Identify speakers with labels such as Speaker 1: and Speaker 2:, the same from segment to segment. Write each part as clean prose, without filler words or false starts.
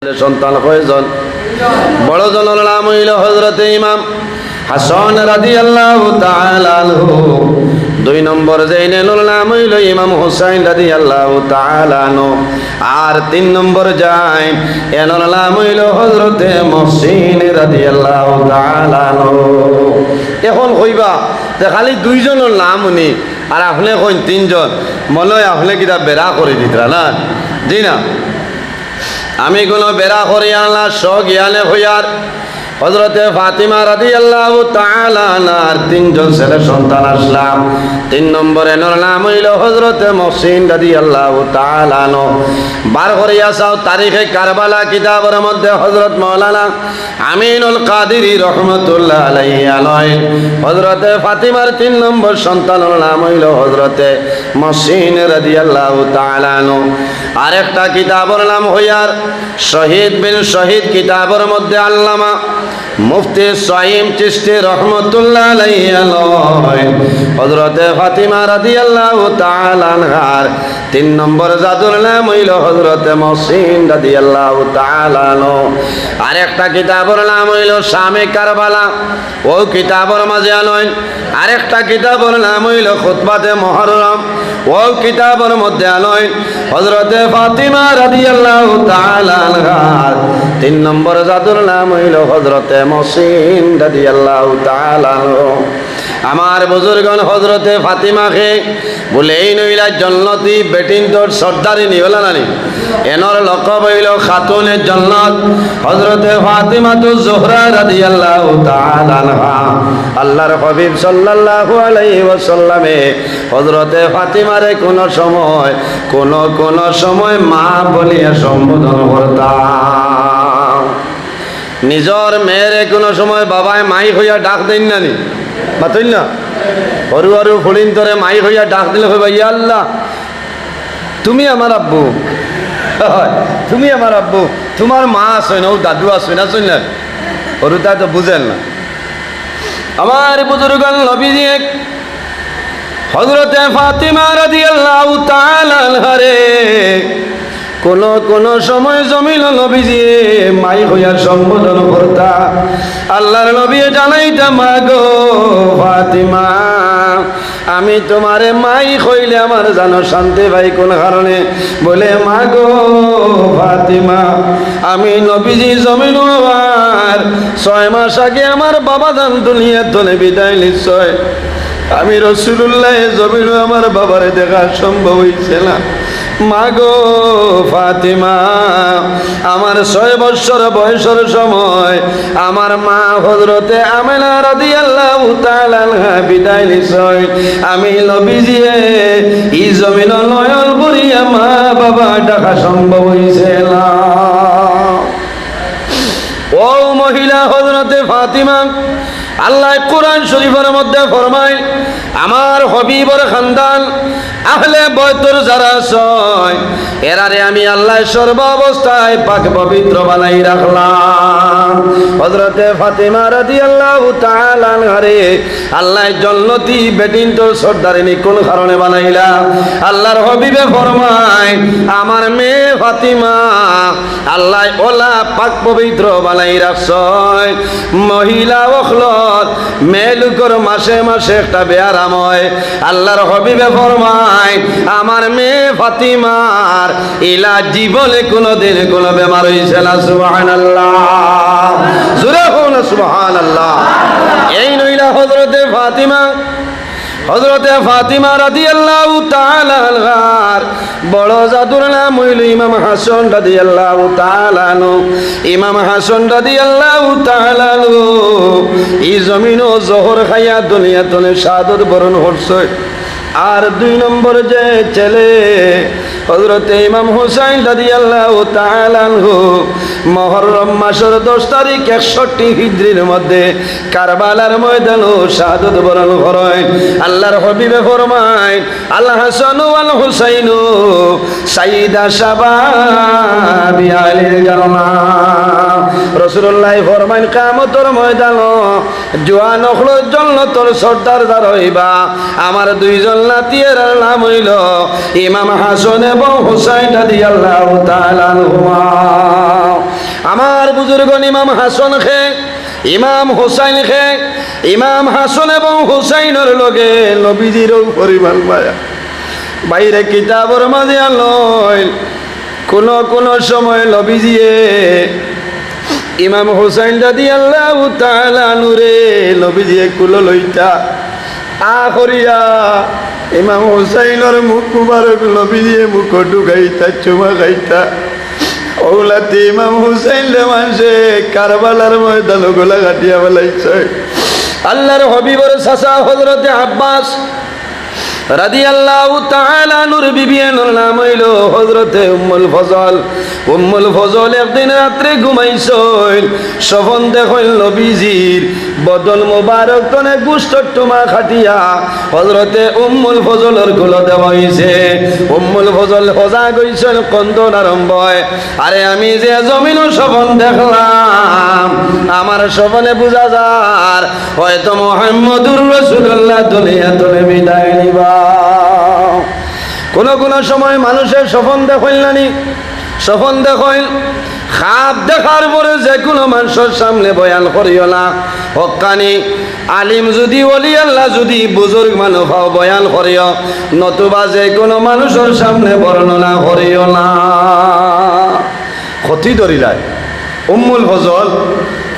Speaker 1: সন্তান কয়জন? বড় জনের নাম হইল হযরতে ইমাম হাসান রাদিয়াল্লাহু তাআলা আনহু। 2 নম্বর জাইনুল নাম হইল ইমাম হুসাইন রাদিয়াল্লাহু তাআলা আনহু। আর 3 নম্বর জাইন এনার নাম হইল হযরতে মুহসিন রাদিয়াল্লাহু তাআলা আনহু। এখন কইবা যে খালি 2 জনের নাম উনি আর আপনি কইন 3 জন, মনে হয় আপনি কিটা বেড়া করে দিতরা না? জি না, আমি কোনো বেড়া করি আল্লাহ জ্ঞানে হইয়ার হযরতে ফাতিমা রাদিয়াল্লাহু তাআলা আনহার 3 জন ছেলে সন্তান আসলাম। 3 নম্বরে এর নাম হইল হযরতে মুহসিন রাদিয়াল্লাহু তাআলা আনহু। বার করিয়া চাও তারিখে কারবালা কিতাবের মধ্যে হযরত মাওলানা আমিনুল কাদেরী রাহমাতুল্লাহ আলাইহি আনয় হযরতে ফাতিমার 3 নম্বর সন্তানের নাম হইল হযরতে মুহসিন রাদিয়াল্লাহু তাআলা আনহু। আরেকটা কিতাবের নাম হইয়ার শহীদ বিন শহীদ কিতাবের মধ্যে আল্লামা মুফতি সাইম চিশতি রহমতুল্লাহ আলাইহি আনয় হযরতে ফাতিমা রাদিয়াল্লাহু তাআলা আনহার 3 নম্বর জাদুর নাম হইল হযরতে মুহসিন রাদিয়াল্লাহু তাআলা আনহু। আরেকটা কিতাবের নাম হইল শামে কারবালা, ও কিতাবের মাঝে আনয়। আরেকটা কিতাবের নাম হইল খুতবাতে মুহররম, ও কিতাবের মধ্যে আনয় হযরতে ফাতিমা রাদিয়াল্লাহু তাআলা আনহার 3 নম্বর জাদুর নাম হইল হযরতে মুহসিন রাদিয়াল্লাহু তাআলা আনহু। আমার বুজুর্গণ হযরতে ফাতিমাকে বলেই নইলা জান্নাতি বেটিন তোর সর্দারিনী হলো না নি, এনর লকব হইল খাতুনে জান্নাত হযরতে ফাতিমা তো জোহরা রাদিয়াল্লাহু তাআলা আনহা। আল্লাহর হাবিব সাল্লাল্লাহু আলাইহি ওয়াসাল্লামে হযরতে ফাতিমারে কোন সময় মা বলিয়া সম্বোধন করতাম। নিজর মেয়েরে কোনো সময় বাবায় মাই হইয়া ডাক দেন না নি, বাতইন না? হরু হরু ফড়িন তরে মাই হইয়া ডাক দিলে হইবা ইয়া আল্লাহ তুমি আমার আব্বু, তুমি আমার আব্বু, তোমার মা আছে না, ও দাদু আছে না, শুন না হরু তা তো বুঝেন না। আমার বুজুর্গান নবীজি হযরতে ফাতিমা রাদিয়াল্লাহু তাআলা আনহারে কোন সময় জমিল নবীজি মাই হইয়া সম্বোধন করতা। আল্লাহর নবী জানাইতা, মা গো ফাতিমা আমি তোমারে মাই কইলে আমার জানো শান্তি ভাই কোন কারণে? বলে, মা গো ফাতিমা আমি নবীজি জমিন হওয়ার 6 মাস আগে আমার বাবা জান দুনিয়া তলে বিদায় নিশ্চয়। আমি রাসূলুল্লাহ জমিন আমার বাবারে দেখা সম্ভব হইছে না। মা গো ফাতিমা আমার 6 বছর বয়সের সময় আমার মা হযরতে আমিনা রাদিয়াল্লাহু তাআলা আনহা বিদায় নিছয়। আমি নবীজি এই জমিন নয়ন ভরিয়া মা বাবা ডাকা সম্ভব হইছে না। ও মহিলা হযরতে ফাতিমা, আল্লাহ কোরআন শরীফের মধ্যে ফরমায় আমার হবিবর খানদান আহলে বয়তর যারা ছয় এরারে আমি আল্লাহ সর্ব অবস্থায় পাক পবিত্র বানাই রাখলাম। হযরতে ফাতিমা রাদিয়াল্লাহু তাআলা আনহারে আল্লাহ জান্নাতি বেটিন তো সর্দারিনী কোন কারণে বানাইলা? আল্লাহর হবিবে ফরমায় আমার মেয়ে ফাতিমা আল্লাহ ওলা পাক পবিত্র বানাই রাখছয়। মহিলা ওখলত মেলুকর মাসে মাসে একটা বেয়ারাম হয়। আল্লাহর হবিবে ফরমায় আমার মেয়ে ফাতিমার ইলা জীবনে কোনদিন কোন বেমার হইছে না। সুবহানাল্লাহ, জোরে হোন সুবহানাল্লাহ। এই নইলা হযরতে ফাতিমা, হযরতে ফাতিমা রাদিয়াল্লাহু তাআলা আনহার বড় জাদুর নাম হইল ইমাম হাসান রাদিয়াল্লাহু তাআলা আনহু। ইমাম হাসান রাদিয়াল্লাহু তাআলা আনহু এই জমিনও জহর খাইয়া দুনিয়াতে শাহাদত বরণ করছে। আর 2 নম্বর যে ছেলে হযরতে ইমাম হুসাইন রাদিয়াল্লাহু তাআলা আনহু মুহররম মাসের 10 তারিখ 61 হিজরির মধ্যে কারবালার ময়দানে শাহাদত বরণ করে। আল্লাহর হাবিবে ফরমায় আল হাসান ওয়াল হুসাইন সাইয়্যিদা শাবাবি আলিল জান্নাহ। রাসূলুল্লাহ ফরমায় কিয়ামতের ময়দানে জওয়ান হলো জান্নাতের সর্দার যারা হইবা আমার 2 জন নাতির নাম হইল ইমাম হাসান এবং হুসাইন রাদিয়াল্লাহু তাআলা আনহুমা। আমার বুজুর্গন ইমাম হাসান খে, ইমাম হুসাইন খে, ইমাম হাসান এবং হুসাইনের লগে নবীজিরও পরিমাণ মায়া। বাইরে কিতাবর মাঝে আনল কোন সময় নবীজিয়ে ইমাম হুসাইন রাদিয়াল্লাহু তাআলা নূরে নবীজিয়ে কুলো লইতা আখরিয়া ইমাম হুসাইনের মুখ মুবারক নবীজিয়ে মুখ ঢুকাইতা চুমা খাইতা। ওলাতে ইমাম হুসাইন রে মানুষে কারবালার ময়দান গোলা কাটিয়া বেলাইছে। আল্লাহর হবিবর চাচা হযরতে আব্বাস রাদিয়াল্লাহু তাআলা নূর বিবির নাম হইল হযরতে উম্মুল ফজল। উম্মুল ফজল একদিন রাত্রে ঘুমাইছিল, স্বপন দেখল নবীজির বদল মোবারক তনে গুস্ত টুমা খাটিয়া হযরতে উম্মুল ফজলের গুলো দেওয়া হইছে। উম্মুল ফজল হজা গইছিল, কন্দন আরম্ভ হয়, আরে আমি যে জমিনও স্বপন দেখলাম, আমার স্বপনে বুঝা যার হয়তো মুহাম্মদুর রাসূলুল্লাহ দুনিয়া তনে বিদায় নিবা। কোন সময় মানুষের স্বপন দেখল নানি, স্বপন দেখল খাপ দেখার পরে যে কোনো মানুষের সামনে বয়ান করিও না। হক্কানি আলিম যদি ওলি আল্লাহ যদি বুজুর্গ মানুষ হও বয়ান করিও, নতুবা যে কোনো মানুষের সামনে বর্ণনা করিও না। ক্ষতি ধরিলাই উম্মুল ফজল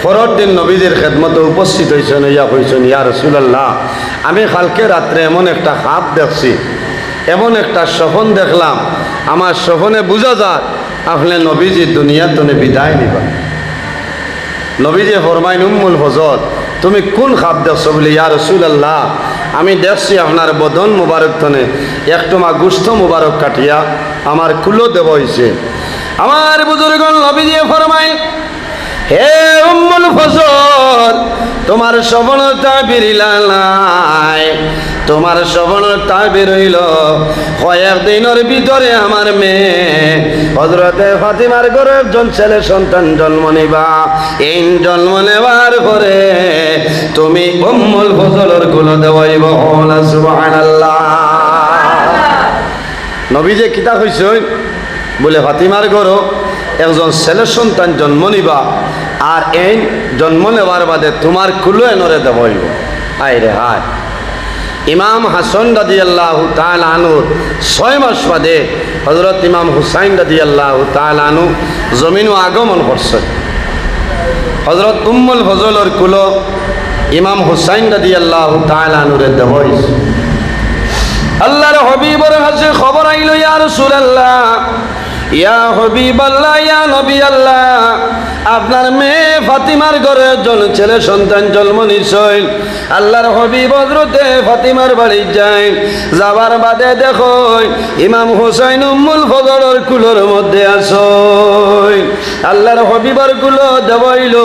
Speaker 1: পরের দিন নবীজির খেদমতে উপস্থিত হয়েছেন, ইয়া কইছেন, ইয়া রাসূলুল্লাহ আমি কালকে রাত্রে এমন একটা খাপ দেখছি, এমন একটা স্বপন দেখলাম, আমার স্বপনে বুঝা যায় আপনি নবীজি দুনিয়া তনে বিদায় নিবা। নবীজি ফরমাইন, উম্মুল ফজল তুমি কোন খাপ দেখছো? বলে, ইয়া রাসূলুল্লাহ আমি দেখছি আপনার বদন মুবারক তনে একটমা গুস্ত মুবারক কাটিয়া আমার কুলো দেব হয়েছে। আমার বুজুর্গণ নবীজি ফরমাইন, হে উম্মুল ফজল তোমার শ্রবণতা বেরিলা নাই, তোমার শ্রবণতা বেরইল কয়েক দিনের ভিতরে আমার মেয়ে হযরতে ফাতিমার ঘরে একজন ছেলে সন্তান জন্ম নিবা। এই জন্ম নেওয়ার পরে তুমি উম্মুল ফজলের কুলো দেওয়াইব। সুবহানাল্লাহ। নবীজি কিতা কইছে? বলে ফাতিমার ঘরও একজন ছেলে সন্তান জন্ম নিবা, আর এই জন্ম নেওয়ার বাদে তোমার কুলো এনরে দেবইব। আয় রে হায়। ইমাম হাসান রাদিয়াল্লাহু তাআলা আনহু 6 মাস বাদে হযরত ইমাম হুসাইন রাদিয়াল্লাহু তাআলা আনহু জমিনও আগমন করছে। হযরত উম্মুল ফজলের কুলো ইমাম হুসাইন রাদিয়াল্লাহু তাআলা আনহুরে দেবইছে। আল্লাহর হাবিবের কাছে খবর আইল, ইয়া রাসূলুল্লাহ, ইয়া হাবিবাল্লাহ, ইয়া নবী আল্লাহ, আপনার মেয়ে ফাতিমার ঘরে একজন ছেলে সন্তান জন্ম নিশ্চয়। আল্লাহর হাবিব হযরতে ফাতিমার বাড়ি যায়, যাবার বাদে দেখো ইমাম হুসাইন উম্মুল ফজলের কুলোর মধ্যে আসয়। আল্লাহর হাবিবার কুলো দেবইল,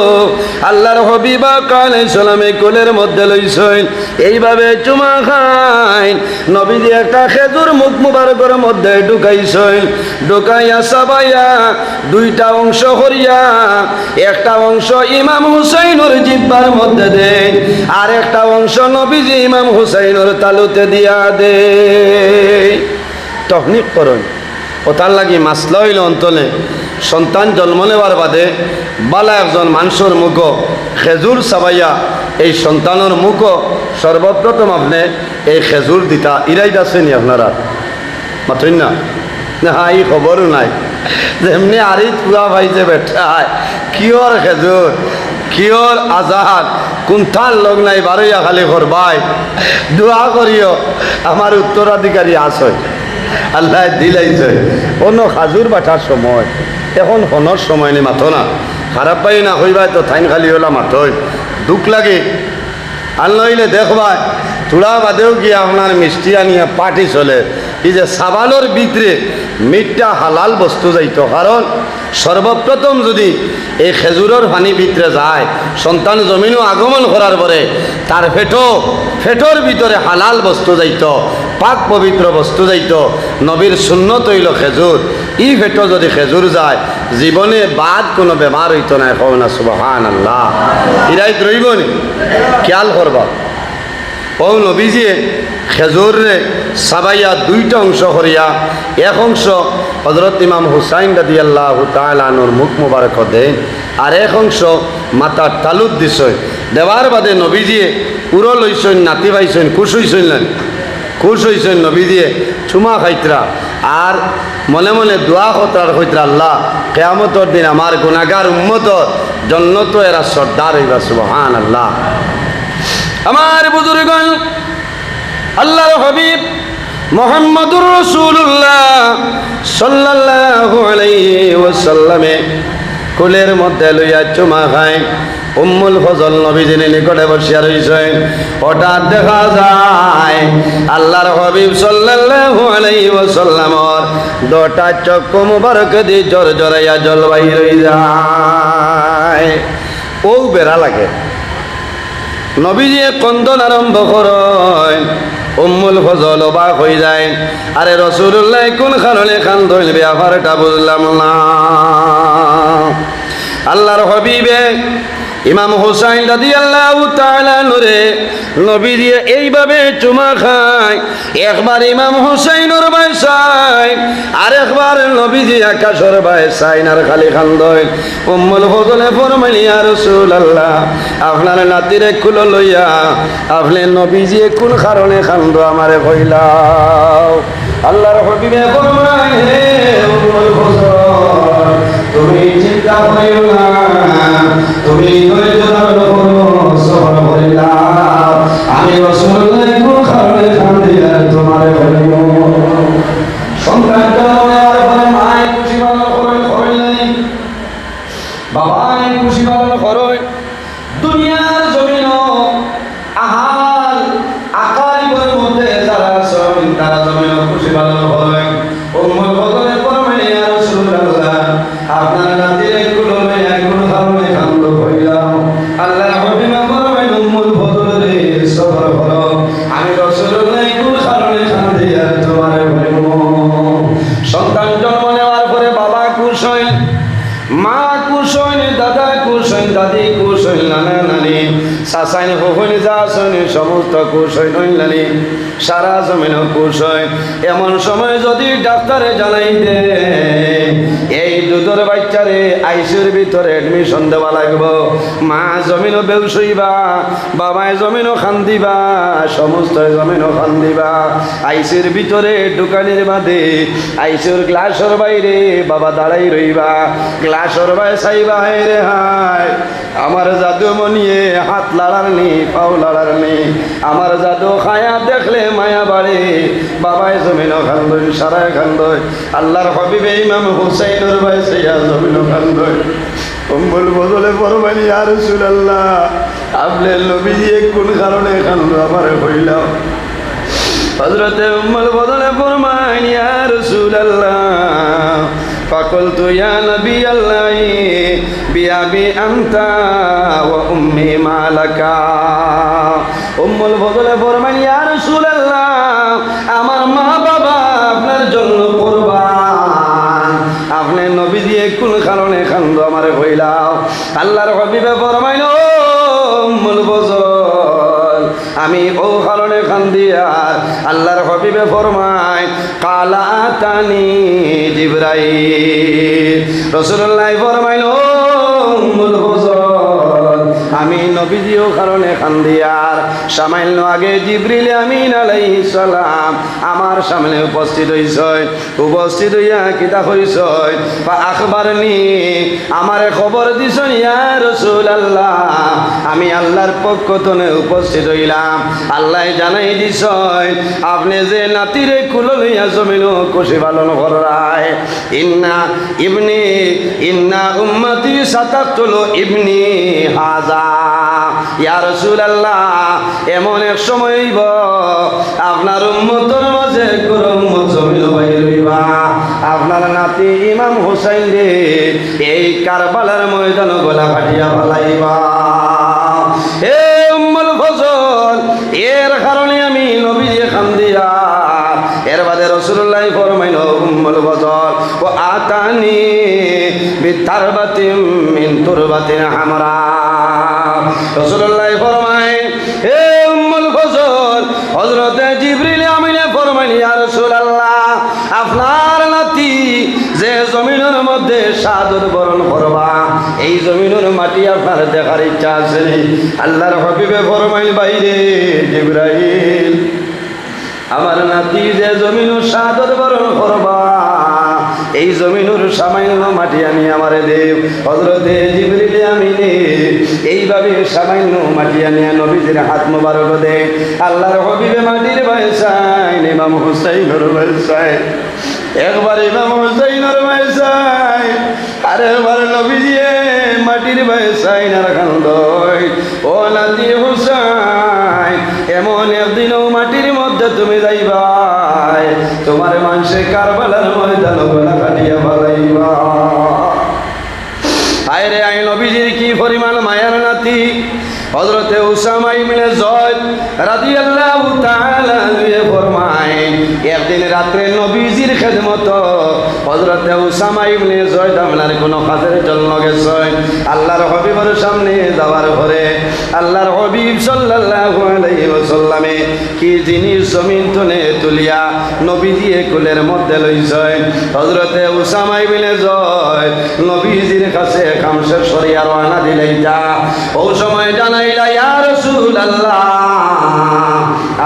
Speaker 1: আল্লাহর হাবিবা আলাইহিস সালামে কুলের মধ্যে লইছেন, এইভাবে চুমা খায়। নবীজি একটা খেজুর মুখ মুবারকের মধ্যে ঢুকাইছেন, ঢুকাইয়া সাবাইয়া দুইটা অংশ করিয়া একটা অংশ ইমাম হুসাইনের জিহ্বার মধ্যে দেন, আর একটা অংশ নবীজি ইমাম হুসাইনের তালুতে দিয়া দে। তখনিক করুন ওটার লাগি মাসলা হইল অন্তলে সন্তান জন্ম নেওয়ার বাদে বালা একজন মানুষের মুখ খেজুর চাবাইয়া এই সন্তানের মুখ সর্বপ্রথম আপনি এই খেজুর দিতা। ইরাই আছেনি আপনারা মাত্রই না? না এই খবরও নাই। যেমনি আরি পুরা ভাইছে বেটা কিয়র খেজুর কিয়র আজাদ কোনথার লোক নাই বারইয়া খালি করবাই দোয়া করিও আমার উত্তরাধিকারী আসয় আল্লাহ দিলাইছে। অন্য খাজুর বাটার সময় এখন হনর সময় নেই মাথো না, খারাপ পাই না হইবাই তো থাইন খালি হলা মাথই দুঃখ লাগে। আর নইলে দেখবাই চূড়া বাদেও গিয়ে আপনার মিষ্টি আনিয়া পাটি চলে। এই যে সাবালোর ভিতরে মিটটা হালাল বস্তু যাইতো, কারণ সর্বপ্রথম যদি এই খেজুরের পানি ভিতরে যায় সন্তান জমিনও আগমন করার পরে তার ফেটোর ভিতরে হালাল বস্তু যাইতো, পাক পবিত্র বস্তু যাইতো। নবীর সুন্নত হইল খেজুর। ই ফেটো যদি খেজুর যায় জীবনে বাদ কোনো বেমার হইতো না। কও না সুবহানাল্লাহ। ইরাই রইব নি খেয়াল করবা। ও নবীজিয়ে খেজুরে সাবাইয়া দুইটা অংশ করিয়া এক অংশ হযরত ইমাম হুসাইন রাদিয়াল্লাহু তাআলা আনহুর মুখ মুবারক দেন আর এক অংশ মাথার তালুত দিছই দেওয়ার বাদে নবীজিয়ে পুরো লইছেন নাতি পাইছেন খুশ হইছেন খুশ হইছেন নবী দিয়ে চুমা খাইতরা আর মনে মনে দোয়া করার হইতরা আল্লাহ কিয়ামতের দিন আমার গুনাহগার উম্মতর জন্নত এরা সর্দার হইবা সুবহানাল্লাহ। আমার বুজুর্গণ আল্লাহর হাবিব মুহাম্মদুর রাসূলুল্লাহ সাল্লাল্লাহু আলাইহি ওয়াসাল্লামে কোলের মধ্যে লইয়া চুমা খায় উম্মুল ফজল নবীজির নিকটে বসিয়া রইছেন। হঠাৎ দেখা যায় আল্লাহর হাবিব সাল্লাল্লাহু আলাইহি ওয়াসাল্লামর দুটা চক্ষু মুবারক দিয়ে জড়জড়াইয়া জল বাইর হই যায়। ও বেড়া লাগে নবীজি কন্দন আরম্ভ করেন। উম্মুল ফজল অবাক হয়ে যায়, আরে রাসূলুল্লাহ কোন কারণে কান্দন ব্যাপারটা বুঝলাম না। আল্লাহর হাবিবে ইমাম হুসাইন রাদিয়াল্লাহু তাআলা নূরে নবী দিয়ে এইভাবে চুমা খায়। একবার ইমাম হুসাইনের ভাই চাই আর একবার নবী দিয়ে আকাশের ভাই চাই আর খালি খান্দয়। উম্মুল ফজলে ফরমাইলেন ইয়া রাসূলুল্লাহ আপনার নাতিরে কুলো লইয়া আপনি নবীজি কোন কারণে খান্দ আমারে কইলাও। আল্লাহর হাবিবে ফরমায় হে উম্মুল ফজল তুমি চিন্তা করিও না, তুমি ধৈর্য ধারণ করো, সবর করিলাম আমি রাসূলুল্লাহ কোন কারণে কান্দি আর তোমারে বলিব। সন্তান জন্মের পরে মায় খুশি পালন করেন বাবাই খুশি পালন করেন। দুনিয়ার জমিন আহাল আকারিবের মধ্যে যারা আছেন তারা জমিন খুশি পালন করেন। উম্মুল ফজলে ফরমায় ইয়া রাসূলুল্লাহ আপনার নাতিরে কুলো লইয়া কোন কারণে কান্দ কইলাম। আল্লাহর হাবিব ফরমায় উম্মুল ফজল রে সবর করো আমি রাসূলুল্লাহ কোন কারণে কান্দি আর তোমারে বলিব। সন্তান জন্ম নেওয়ার পরে বাবা খুশ হয়, মা খুশ হয়, দাদা খুশ হয়, দাদি খুশ হয়, নানা নানি চাচাইন হইন যা শোনে সমস্ত খুশ হয় নইলানি সারা জমিন খুশ হয়। এমন সময় যদি ডাক্তারে জানাই দে এই দুধের বাচ্চারে আইসিউর ভিতরে এডমিশন দেওয়া লাগবো, মা জমিনও বেউস হইবা, বাবায় জমিনও খান্দিবা, সমস্ত জমিনও খান্দিবা। আইসিউর ভিতরে দোকানের বাদে আইসিউর গ্লাসের বাইরে বাবা দাঁড়াই রইবা, গ্লাসের বাইরে চাইবা হায় রে হায় আমার জাদু মনিয়ে হাত লাড়ার নি পাও লাড়ার নি, আমার জাদু খায়া দেখলে মায়া বাড়ে, বাবায় জমিনও খান্দই সারায় খান্দই। আল্লাহর হাবিবে ইমাম হুসাইনের ভাই সাইয়া জমিনও খান্দই। উম্মুল ফজলে ফরমাইলেন ইয়া রাসূলুল্লাহ আপনি নবীজি কোন কারণে কান্দ আমারে কইলাও। হযরতে উম্মুল ফজলে ফরমাইলেন ইয়া রাসূলুল্লাহ ফাকুলতু ইয়া নবী আল্লাহ বিআবি আনতা ওয়া উম্মি মালাকা। উম্মুল ফজলে ফরমাইলেন ইয়া রাসূলুল্লাহ আমার মা বাবা আপনার জন্য কুরবান, আপনি নবী দিয়ে কোন কারণে কান্দ আমারে কইলাও। আল্লাহর হাবিবে ফরমাইল উম্মুল ফজল আমি ও কারণে কান্দি আর আল্লাহর হাবিবে ফরমায় কালা আতানি জিবরাইল। রাসূলুল্লাহ ফরমাইল উম্মুল ফজল আমি নবীজিও কারণে কান্দি আর সামান্য আগে জিবরিল আমিন আলাইহিস সালাম আমার সামনে উপস্থিত হইছয়, উপস্থিত হইয়া কিতা কইছয় বা আখবারনি আমারে খবর দিছন ইয়া রাসূলুল্লাহ আমি আল্লাহর পক্ষ থেকে উপস্থিত হইলাম, আল্লাহ জানাই দিছয় আপনি যে নাতিরে কুলো লইয়া জমিনও খুশি পালন করায়। ইন্না উম্মতি সাতাকতুলু ইবনি হাজা ইয়া রাসূলুল্লাহ এমন এক সময় হইব আপনার উম্মতের মাঝে কোন উম্মত জমিন বাইর হইবা, আপনার নাতি ইমাম হুসাইন রে এই কারবালার ময়দানে গলা কাটিয়া ফেলাইবা। হে উম্মুল ফজল এর কারণে আমি নবী খান্দিয়া এর বাদে রাসূলুল্লাহ ফরমাইল উম্মুল ফজল ও আতানি বিতারবাতিম মিন তুরবাতিন হামরা। রাসূলুল্লাহ ফরমায় হে উম্মুল ফজল হযরতে জিবরিল আমিনে ফরমাইল ইয়া রাসূলুল্লাহ আপনার নাতি সাদর বরণ করবা। এই জমিনের মাটি আপনার দেখার ইচ্ছা আছে। আল্লাহর হাবিবে ফরমাইল বাইরে জিবরাইল আমার নাতি যে জমিনের সাদর বরণ করবা এই জমিনের সামান্য মাটি আমি আমারে দেব। হযরতে জিবরিল আমিনে এইভাবে সামান্য মাটি আনিয়া নবীজির হাত মোবারক দে। আল্লাহর হাবিবে মাটির বাইসাইন ইমাম হুসাইনের বাইসাইন একবার ইমাম হুসাইনের বাইসাইন আরেকবার নবীজি মাটির বাইসাইন আর কান্দই ও নাতি হুসাইন এমন একদিনও মাটির মধ্যে তুমি যাইবা তোমার মানুষে কারবালার ময়দান গলা কাটিয়া ফেলাইবা। আয়রে আই নবীজির কি পরিমাণ মায়ার নাতি হযরতে উসামা ইবনে যায়েদ রাদিয়াল্লাহু তাআলা আনহু ফরমায় একদিন রাতে নবীজির খেদমত হযরতে উসামা ইবনে যায়েদ আপনার কোন কাজের জন্য গেছে। আল্লাহর হাবিবের সামনে যাওয়ার পরে আল্লাহর হাবিব সাল্লাল্লাহু আলাইহি ওয়াসাল্লামে কি জিনিস জমিন থেকে তুলিয়া নবীজি কোলের মধ্যে লইছে। হযরতে উসামা ইবনে যায়েদ নবীজির কাছে খামসে সরিয়া রওনা দিলেইতা ও সময় জানাইলা ইয়া রাসূলুল্লাহ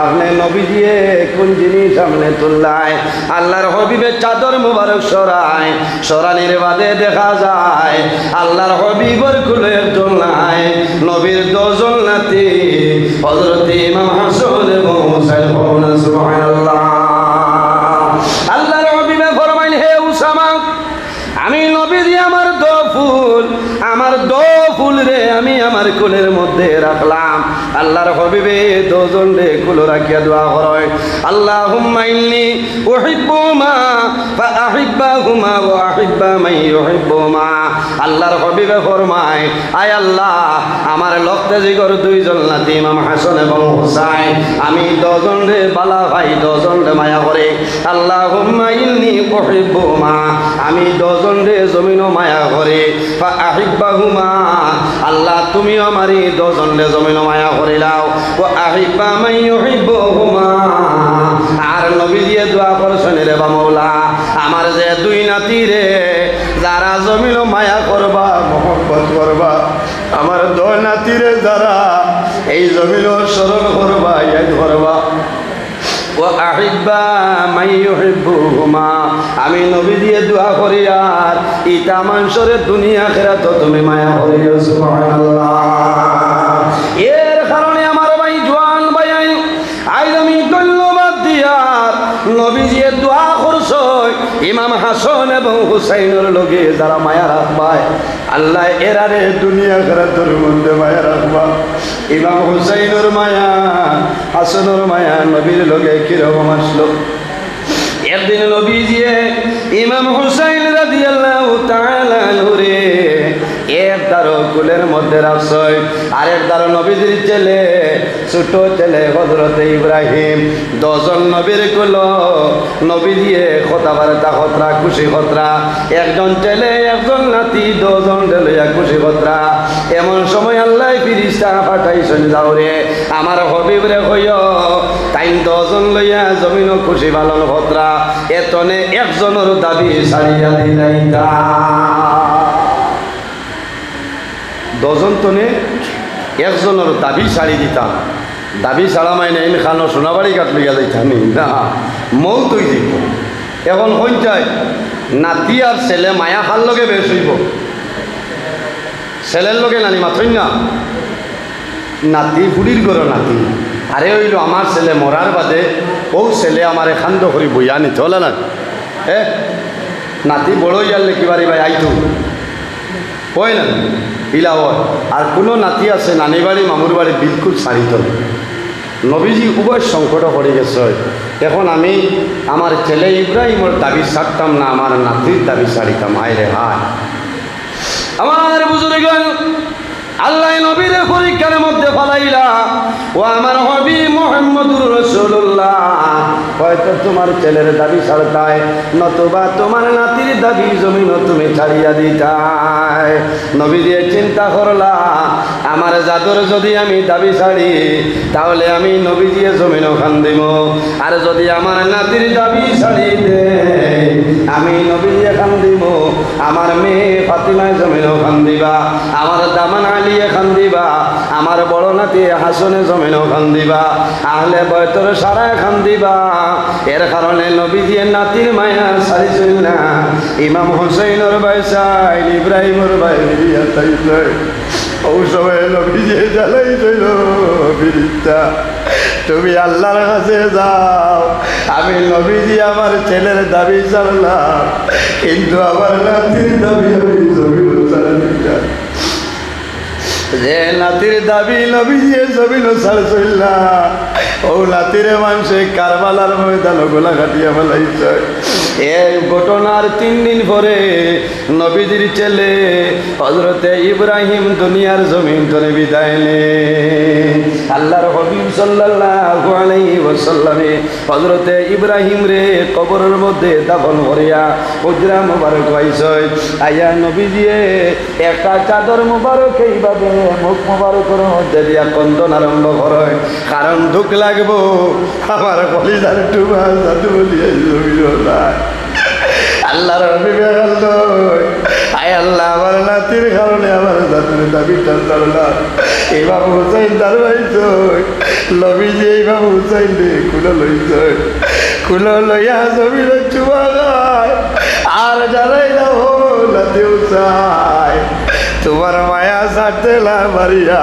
Speaker 1: আপনি নবীজি কোন জিনিস সামনে তুললাই। আল্লাহর হাবিবের চাদর মুবারক সরানির বাদে দেখা যায় আল্লাহর হাবিবের কুলের তুলনায় নবীর দুজন নাতি হযরত ইমাম হাসান এবং হুসাইন সুবহানাল্লাহ। আল্লাহর হাবিবে ফরমাইল হে উসামা আমি নবীজি আমার দো ফুল রে আমি আমার কুলের মধ্যে রাখলাম। আল্লাহর হাবিবে দুজন রে কুল রাখিয়া দোয়া করে আল্লাহুম্মা ইন্নী উহিব্বুমা ফাআহিব্বাহুমা ওয়া আহিব্বা মান ইউহিব্বুমা। আল্লাহর হাবিবে ফরমায় আয় আল্লাহ আমার লক্ষ্যে জিগর দুইজন নাতি ইমাম হাসান এবং হুসাইন আমি দুজন রে বালা ভাই দুজন রে মায়া করে। আল্লাহুম্মা ইন্নী উহিব্বুমা আমি দুজন রে জমিনও মায়া করে ফাআহিব্বাহুমা আল্লাহ তুমি আমারই দুজন রে জমিনও মায়া করিলাও ওয়া আহিব্বা মান ইউহিব্বুহুমা আর নবী দিয়ে দোয়া করছেন রে বা মাওলা আমার যে দুই নাতি রে যারা জমিনও মায়া করবা মহব্বত করবা আমার দুই নাতি রে যারা এই জমিনও স্মরণ করবা ইয়াদ করবা ও আহিব্বা মান ইউহিব্বুহুমা আমি নবী দিয়ে দোয়া করি আর ইটা মানুষের দুনিয়া আখিরাত তুমি মায়া করিও সুবহানাল্লাহ। এর কারণে আমার ভাই জওয়ান ভাই আজ আমি ধন্যবাদ দিয়ার নবী দিয়ে দোয়া করছো ইমাম হাসান এবং হুসাইনের লগে যারা মায়া রাখবায় আল্লাহ এরারে দুনিয়া আখিরাতের মধ্যে মায়া রাখবা। ইমাম হুসাইনের মায়া হাসানের মায়া নবীর লগে কিরকম আসলো। একদিন নবীজি ইমাম হুসাইন রাদিয়াল্লাহু তাআলা আনহু রে এক দারো কুলের মধ্যে রাখছে আর এক দারো নবীজির ছেলে ছোট ছেলে হযরতে ইব্রাহিম দুজন নবীর কুল নবী দিয়ে কথাবার্তা খতরা খুশি খতরা একজন ছেলে একজন নাতি দুজন লইয়া খুশি খতরা। এমন সময় আল্লাহ ফিরিস্তা পাঠাইছেন যাও রে আমার হাবিব রে কইও তাই দুজন লইয়া জমিন খুশি পালন খতরা এতনে একজনের দাবি ছাড়িয়া দিলাইতা। দুজন তনে একজনের দাবি ছাড়ি দিতাম। দাবি ছাড়া মাইনে এনে খানো সোনাবাড়ি কাট লইয়া যাইতানি না মৌ তুই দিব। এখন হইন যায় নাতি আর ছেলে মায়া খার লগে বেশ হইব ছেলের লগে নানি মাথই না নাতি বুড়ির গড় নাতি আরে হইল আমার ছেলে মরার বাদে ও ছেলে আমার খান্দ করি বইয়া নিতে হলে না নাতি বড় জানলে কিবারি ভাই আইতো হয় না ইলা হয়। আর কোনো নাতি আছে নানি বাড়ি মামুর বাড়ি বিলকুল ছাড়িত নবীজি উভয় সংকট পড়ে গেছে। এখন আমি আমার ছেলে ইব্রাহিমের দাবি ছাড়তাম না আমার নাতির দাবি ছাড়িতাম। হায় রে হায় আমার বুজুর্গ আল্লাহ নবীর পরীক্ষার মধ্যে ফলাইলা ও আমার হাবিব মুহাম্মদুর রাসূলুল্লাহ হয়তো তোমার ছেলের দাবি ছাড়তায়, নতুবা তোমার নাতির দাবি জমিন তুমি ছাড়িয়া দিতায়। নবী দিয়ে চিন্তা করলা, আমার জাদুর যদি আমি দাবি ছাড়ি তাহলে আমি নবী দিয়ে জমিন খান দিব, আর যদি আমার নাতির দাবি ছাড়ি দে আমি নবী দিয়ে খান দিব। আমার মেয়ে ফাতিমায় জমিন খান দিবা, আমার দামান আলিয়ে খান দিবা, আমার বড় নাতি হাসনে জমিন খান দিবা, আহলে বয়তর সারা খান দিবা। এর কারণে নবী দিয়ে নাতির মায়া ছাড়িছিল না। ইমাম হোসেইনের ভাই সাইন, ইব্রাহিমের ভাই বিরিয়া চাইছিল, ও সময় নবী দিয়ে জ্বালাইছিল বিরিতা, তুমি আল্লাহর কাছে যাও, আমি নবী দিয়ে আমার ছেলের দাবি ছাড়লাম, কিন্তু আমার নাতির দাবি আমি জমিন ছাড়া যে নাতির দাবি নবী দিয়ে জমিন ছাড়ছিল না, ও নাতিরে মানুষে কারবালার ময়দান গোলা কাটিয়া ফেলাইছে। এই ঘটনার 3 দিন পরে নবীজির ছেলে হযরতে ইব্রাহিম দুনিয়ার জমিন ধরে বিদায় নেন। আল্লাহর হাবিব সাল্লাল্লাহু আলাইহি ওয়াসাল্লামে হযরতে ইব্রাহিম রে কবরের মধ্যে দাফন করিয়া হুজরা মুবারক হইছে। আয়া নবীজিয়ে একটা চাদর মুবারক এইভাবে মুখ মুবারকের মধ্যে দিয়া কন্দন আরম্ভ করে, কারণ দুঃখ লাগবো আমার কলিজার টুবা জাদু বলিয়া জমিন নাই। আল্লাহর হাবিবে বলল, আয় আল্লাহ, আমার নাতির কারণে আমার জাদুর দাবিটা ছাড়লাম। ইমাম হুসাইন দাঁড়াইছ, নবীজি ইমাম হুসাইন রে কুলো লইছ, কুলো লইয়া জমিন চুবা গায় আর জানাই না হো নাতি হুসাইন, তোমার মায়া ছাড়তে না মারিয়া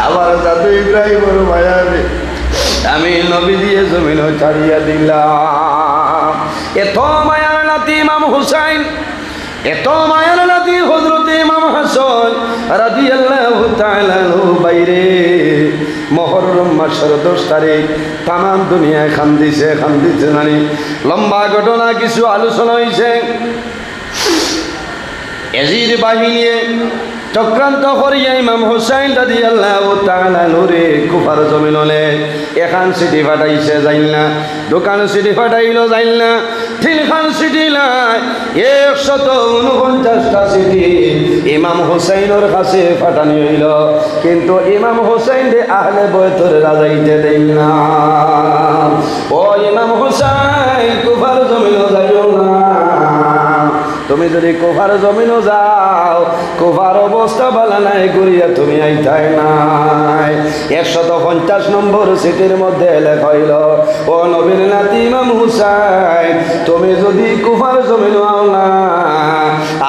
Speaker 1: আমার জাদু ইব্রাহিমের মায়া রে আমি নবী দিয়ে জমিন ছাড়িয়া দিলাম। এত মায়ার নাতি ইমাম হুসাইন, এত মায়ার নাতি হযরতে ইমাম হাসান রাদিয়াল্লাহু তাআলা বাইরে মুহররম মাসের 10 তারিখ তামাম দুনিয়ায় খান্দিছে নানি। লম্বা ঘটনা কিছু আলোচনা হয়েছে। এজিদ বাহিনী চক্রান্ত করিয়া ইমাম হুসাইন রাদিয়াল্লাহু তাআলা নূরে কুফার জমিনলে এখান সিটি ফাটাইছে যাইল না, দোকান সিটি ফাটাইল যাইল না, তিনখান সিটি নাই 149টা সিটি ইমাম হুসাইনের কাছে ফাটানি হইল, কিন্তু ইমাম হুসাইন রে আহলে বয়তরে রাজাইতে দেই না। ও ইমাম হুসাইন, কুফার জমিন যাইও না। তুমি যদি কুফার জমিনও যাও, কুফার অবস্থা ভালো নাই, ঘুরিয়া তুমি আইতাই নাই। 150 নম্বর সিটির মধ্যে লেখা হইল, ও নবীর নাতি ইমাম হুসাইন, তুমি যদি কুফার জমিনও আও না,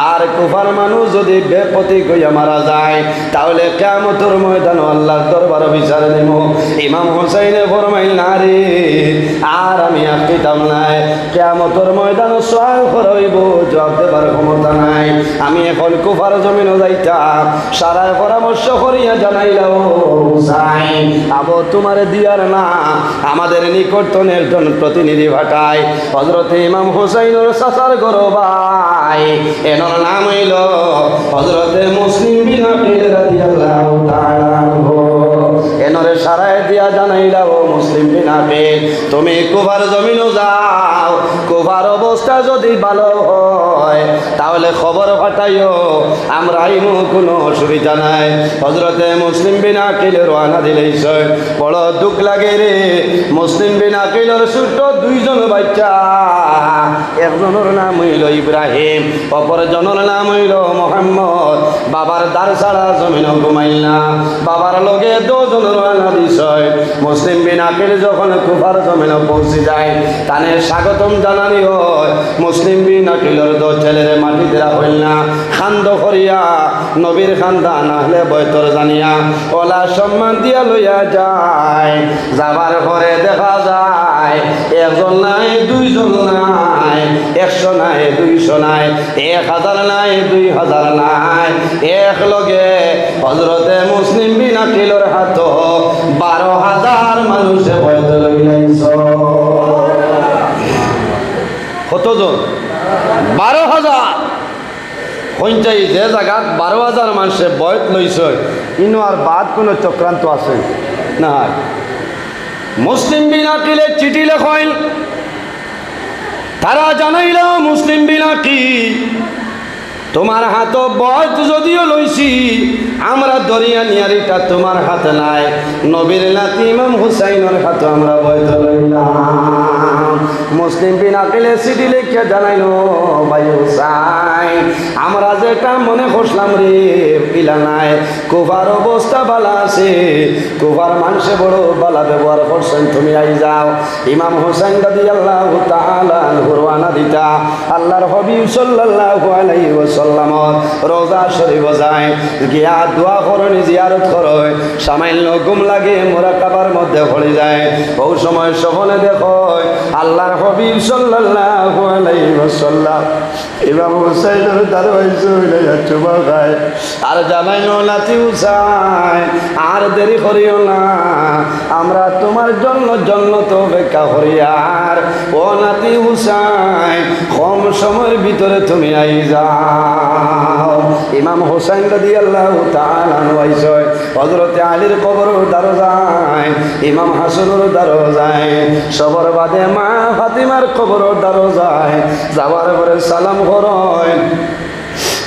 Speaker 1: আর কুফার মানুষ যদি বেপতিক হইয়া মারা যায়, তাহলে কিয়ামতের ময়দানে আল্লাহর দরবারে বিচার দেব। ইমাম হুসাইনে ফরমাইল, না রে, আর আমি আকিতাম নাই, কিয়ামতের ময়দানে সওয়াল করইব, জবাব দেবার ক্ষমতা নাই। আমি এখন কুফার জমিনও যাইতাম, সারায় পরামর্শ করিয়া জানাইলাম, হুসাইন আবো তোমার দিয়ার না, আমাদের নিকটতন একজন প্রতিনিধি পাঠায়, হযরতে ইমাম হুসাইনের চাচার ঘর ভাই, এনার নাম হইল হযরতে মুসলিম বিন আকিল রাদিয়াল্লাহু তাআলা আনহু। এনরে সারায় দিয়া জানাইলাম, ও মুসলিম বিন আকিল, তুমি কুফার জমিনও যাও, কুফার অবস্থা যদি ভালো হয় তাহলে খবর পাঠাইও, আমরা আইমু, কোনো অসুবিধা নাই। হযরতে মুসলিম বিন আকিল রওনা দিলেইছে। বড় দুঃখ লাগে রে, মুসলিম বিন আকিলের ছোট 2 জন বাচ্চা, একজনের নাম হইল ইব্রাহিম, অপরজনের নাম হইল মোহাম্মদ। বাবার দ্বার ছাড়া জমিন ঘুমাইল না, বাবার লগে 2 জন রওনা দিছে। মুসলিম বিন আকিল যখন কুফার জমিনে পৌঁছে যায়, তানে স্বাগতম জানানি হয়। মুসলিম বিন আকিলের 2 ছেলেরে মাটি দেওয়া হইল না, খান্দ করিয়া নবীর খানদান আহলে বয়তর জানিয়া ওলা সম্মান দিয়া লইয়া যায়। যাবার পরে দেখা যায় একজন নাই, 2 জন নাই, 100 নাই, 200 নাই, 1000 নাই, 2000 নাই, এক লগে হযরতে মুসলিম বিন আকিলের হাত 12,000 মানুষে বয়ত লইলাইছ। কতজন? 12,000। পঞ্চাই যে জায়গাত 12,000 মানুষে বয়ত লইছে, ইনো আর বাদ কোনো চক্রান্ত আছে না। মুসলিম বিন আকিলে চিঠি লেখাইল, তারা জানাইল মুসলিম বিনাকি তোমার হাত বয়স যদিও লইছি আমরা দরিয়া নিয়ারিটা তোমার হাতে নাই নবীর নাতি ইমাম হুসাইনের হাতে আমরা বয়স লইলাম। মুসলিম বিন আকিলে চিঠি লিখে জানাইলো ভাই হুসাইন আমরা যেটা মনে করলাম রে পিলা নাই কুফার অবস্থা বালা আছে কুফার মানুষে বড় বালা ব্যবহার করছেন তুমি আই যাও। ইমাম হুসাইন রাদিয়াল্লাহু তাআলা আনহু রওনা দিতা আল্লাহর হাবিব সাল্লাল্লাহু আলাইহি ওয়াসাল্লাম রোজা শরীফ যায় গিয়া দোয়া করনি জিয়ারত করয় সামান্য ঘুম লাগে মুরাকাবার মধ্যে পড়ে যায়। ওই সময় সকলে দেখো আল্লাহর হাবিব সাল্লাল্লাহু আলাইহি ওয়াসাল্লাম ইমাম হুসাইনের দরওয়াজা হইলে চুমা খায় আর জানাইলো নাতি হুসাইন আর দেরি করিও না আমরা তোমার জন্য জান্নাত অপেক্ষা করি আর ও নাতি হুসাইন কম সময়ের ভিতরে তুমি আই যাও। ইমাম হুসাইন রাদিয়াল্লাহু তাআলা আনহু আইসয় হযরত আলীর কবরের দ্বারে যায় ইমাম হাসানের দ্বারে যায় সবার বাদে মা ফাতিমার কবরের দ্বারে যায় যাওয়ার পরে সালাম করেন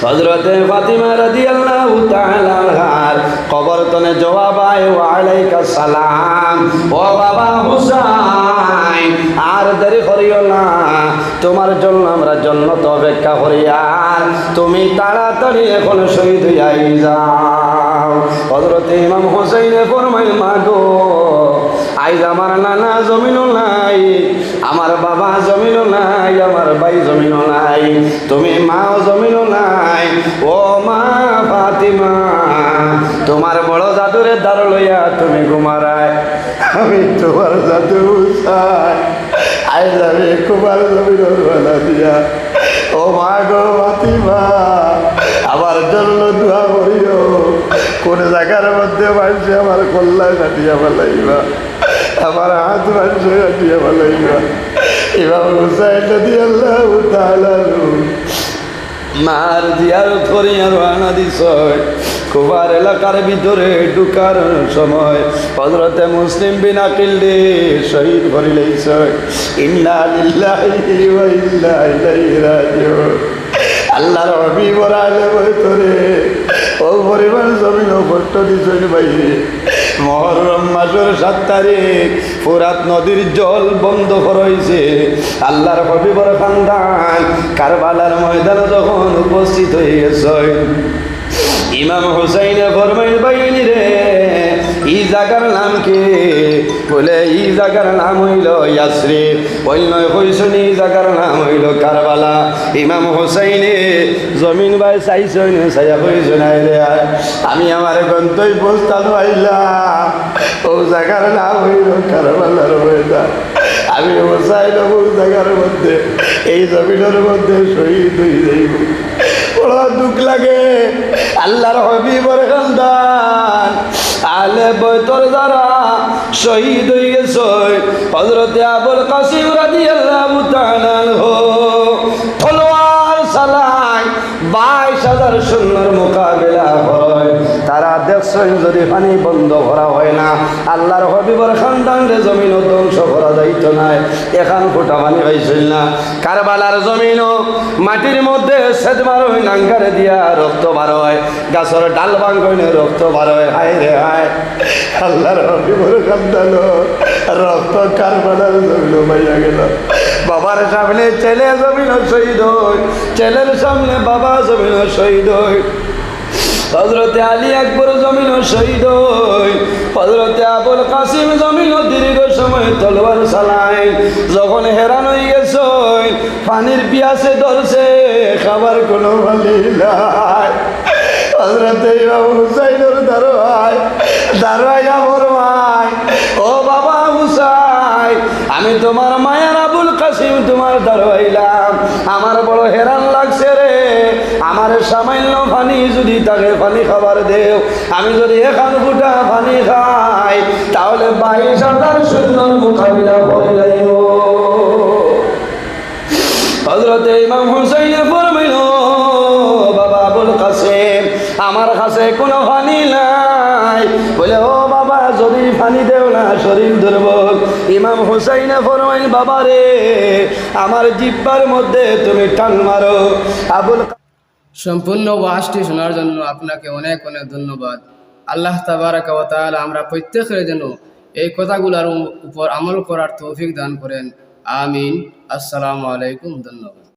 Speaker 1: হযরত ফাতিমা রাদিয়াল্লাহু তাআলা আনহার কবর তনে জবাব আয় ওয়া আলাইকাস সালাম ও বাবা হুসাইন আর দেরি করিও না তোমার জন্য আমরা জান্নাত অপেক্ষা করি আর তুমি তাড়াতাড়ি এখন শহীদ হইয়াই যাও। হযরত ইমাম হুসাইনে ফরমায় মা গো আইজ আমার নানা জমিনও নাই আমার বাবা জমিনও নাই আমার ভাই জমিনও নাই তুমি মাও জমিনও নাই ও মা ফাতিমা তোমার বড় জাদুরে দ্বার লইয়া তুমি ঘুমারায় আমি তোমার জাদু চাই আইজ আমি কুমার জমিনের বেলা দিয়া ও মা গো ফাতিমা আমার জন্য দোয়া করিও কোন জায়গার মধ্যে মানুষ আমার কল্যাণ কাটিয়া ফেলাইবা আমার হাত মানুষ কাটিয়া ফেলাইবা। ইমাম হুসাইন রাদিয়াল্লাহু তাআলা মার জিয়ারত করিয়া রওনা দিছয় কুফার এলাকার ভিতরে ঢুকার সময় হযরত মুসলিম বিন আকিল দে শহীদ করে লইছয়। ইন্না লিল্লাহি ওয়া ইন্না ইলাইহি রাজিউন। আল্লাহর হাবিব আলে বইতরে ও পরিবার জমিন কষ্ট দিছই বাইরে মুহররম মাসের 7 তারিখ ফুরাত নদীর জল বন্ধ হইছে আল্লাহর হাবিবর খানদান কারবালার ময়দানে যখন উপস্থিত হয়ে গেছে ইমাম হুসাইনে ফরমাইল বাইনি রে এই জায়গার নাম কি বলে এই জায়গার নাম হইল ইয়াসরিব অন্য কইছনি এই জায়গার নাম হইল কারবালা। ইমাম হুসাইনে জমিন ভাই চাইছই না ছায়া কইছ নাই রে আমি আমার গন্তব্যস্থান আইলাম ও জায়গার নাম হইল কারবালার ময়দান আমি হুসাইন ও জায়গার মধ্যে এই জমিনের মধ্যে শহীদ হয়ে যাইব বড় দুঃখ লাগে। আল্লাহর হাবিবর খানদান আলে বয়তর যারা শহীদ হয়ে গেছে হযরত আবুল কাসিম রাদিয়াল্লাহু তাআলা আনহু তলোয়ার চালায় 22,000 সৈন্যের মোকাবিলা হয় তারা দেখছেন যদি পানি বন্ধ করা হয় না আল্লাহর হাবিবর খানদানরে জমিন ধ্বংস করা যাইত না এখান ফোটা পানি পাইছিল না। কারবালার জমিনও মাটির মধ্যে সেদ মার হয় নাঙ্গারে দিয়া রক্ত বার হয় গাছের ডাল ভাঙনে রক্ত বার হয় হায় রে হায় আল্লাহর হাবিবর খানদান রক্ত কারবালার জমিন বাইয়া গেল। বাবার সামনে ছেলে জমিন শহীদ হয় ছেলের সামনে বাবা জমিন শহীদ হয় হযরত আলী আকবর জমিন শহীদ হয় হযরত আবুল কাসিম জমিন দীর্ঘ সময় তলোয়ার চালায় যখন হেরান হয়ে গেছে পানির পিয়াসে ধরছে খাবার কোনো মালি নাই হযরত ইমাম হুসাইনের দারোয়ায় আমার মাই ও বাবা হুসাইন আমি তোমার মায়ের আবুল কাসিম তোমার দারোয়াইলাম আমার বড় হেরান লাগছে রে আমার সামান্য পানি যদি তাকে পানি খাবার দেও আমি যদি এখান ফুটা পানি খাই তাহলে 22,000 সৈন্যর মোকাবিলা করে যাইব। হযরত ইমাম হুসাইন ফরমাইল বাবা আবুল কাসিম আমার কাছে কোনো পানি নাই বলে ও বাবা যদি পানি দেও না, শরীর দুর্বল। ইমাম হুসাইনে ফরমাইল, বাবা রে আমার জিহ্বার মধ্যে তুমি টান মারো। আবুল
Speaker 2: সম্পূর্ণ ওয়াজটি শোনার জন্য আপনাকে অনেক অনেক ধন্যবাদ। আল্লাহ তাবারাকা ওয়া তাআলা আমরা প্রত্যেকের যেন এই কথাগুলোর উপর আমল করার তৌফিক দান করেন। আমিন। আসসালামু আলাইকুম। ধন্যবাদ।